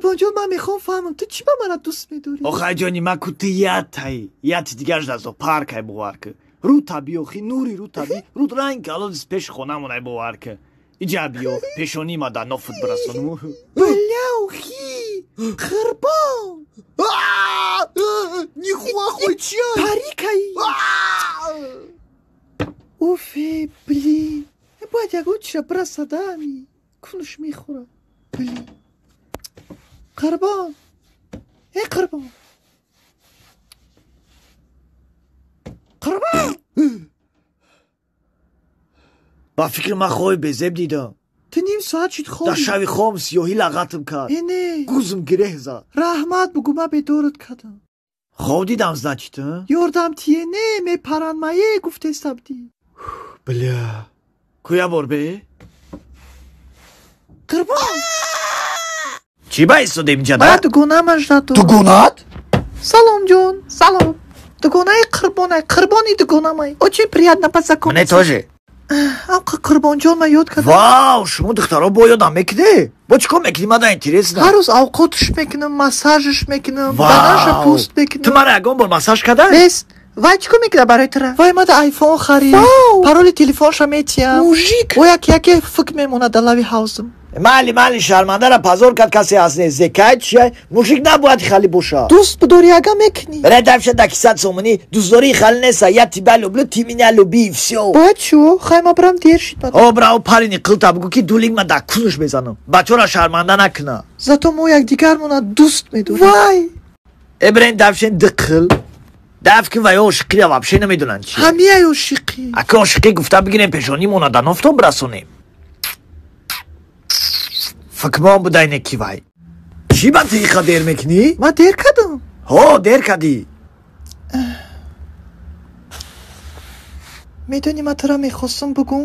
قربان جان من میخوام فهمم تو چی با من دوست میداری؟ آخه جانی من کتیاتای یات دیگه از پارک باور که رو تابیوخی نوری رو تابی رو رنگ الان پیش خونمون باور که اینجا بیو پیشونی ما در نفت برسونم بلاوخی قربان نیخوا خوی چیه؟ پریکایی اوفی بلی باید یکو چرا برسدمی کنش میخورم بلی قربان ای قربان قربان با فکر من خوی بزب دیدم تو نیم ساعت شد خوابی در شوی خوام سیاهی لغتم کرد اینه گوزم گره زد رحمت بگو من به دورت کردم خواب دیدم زنچیتم یردم تیه نه می پران مایه گفته استبدی بله کویا بربه؟ قربان چی با ایستاده اینجا باید دگونه مجدد تو گونات؟ سلام جون سلام دگونه قربانه قربانی دگونه مای او چی پریاد نپسه کن منه توجه آقا قربان جان من یاد کردم واو شما دخترها با یادم میکده با چی کار میکنی من در اینترس هر روز اوقاتش میکنم مساجش میکنم واو. بدنش پوست تو میکنم من اگه بار مساج کرده؟ بس وای چیکار میکنه برای تره وای ما ده آیفون خرید پرول تلفنش میتیم موژیک و یکی فکر میمونه در لبی هاوسم مالی شرمنده را پازور کرد کسی از نه زکایت چیه موشیک نباید خالی باشه دوست بداری اگه میکنی برای دفشه دکیست سومنی دوست داری خالی نیسته یا تیبلو بلو تیمینالو بیفسیو باید شو خیلی ما برم دیر شد او براو پارینی قلتا بگو که دولینگ من در کنش بزنم بچه را شرمنده نکنه زاتو ما یک دیگر مونه دوست میدونی وای ابراهیم دفشه دقل دف که وای عاشقی را وابشه نمیدونن چی همیه عاشقی اگه عاشقی گفته بگیریم پیشانی مونه در نفتم برسونیم فکر ما بوده اینه کی وای چی با تیخا دیر میکنی؟ ما دیر کردم ها دیر کردی میدونی ما ترا میخواستم بگم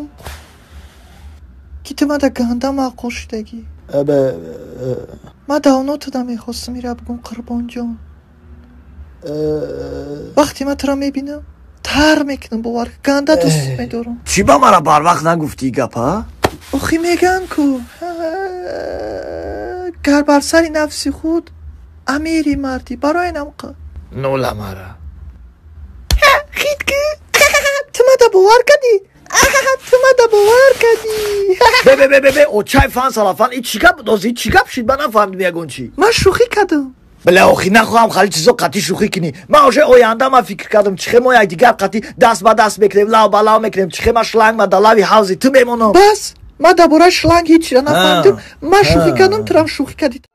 که تو ما در گنده معقول شدگی ما داونو تو دا میخواستم میره بگم قربان جان وقتی ما ترا میبینم تر میکنم باور گنده دوست میدارم چی با مرا بر وقت نگفتی گپا؟ اخی میگن کو گر بر سری نفسی خود امیری مردی برای اینم که نولا مرا خید که تو ما دا باور کردی تو ما دا باور کردی به او چای فان سالافان این چی گپ دوزی چی گپ شید من نفهمدم یگون چی من شوخی کردم بله آخی نخواهم خالی چیزا قطعی شوخی کنی من آشه آینده من فکر کردم چخه ما یک دیگر قطعی دست با دست بکنیم لاو با لاو میکنیم چخه ما شلنگ ما دلاوی حوزی تو میمونم بس ما درباره شلنگ هیچی را نفهمدم من شوخی کردم تو هم شوخی کردید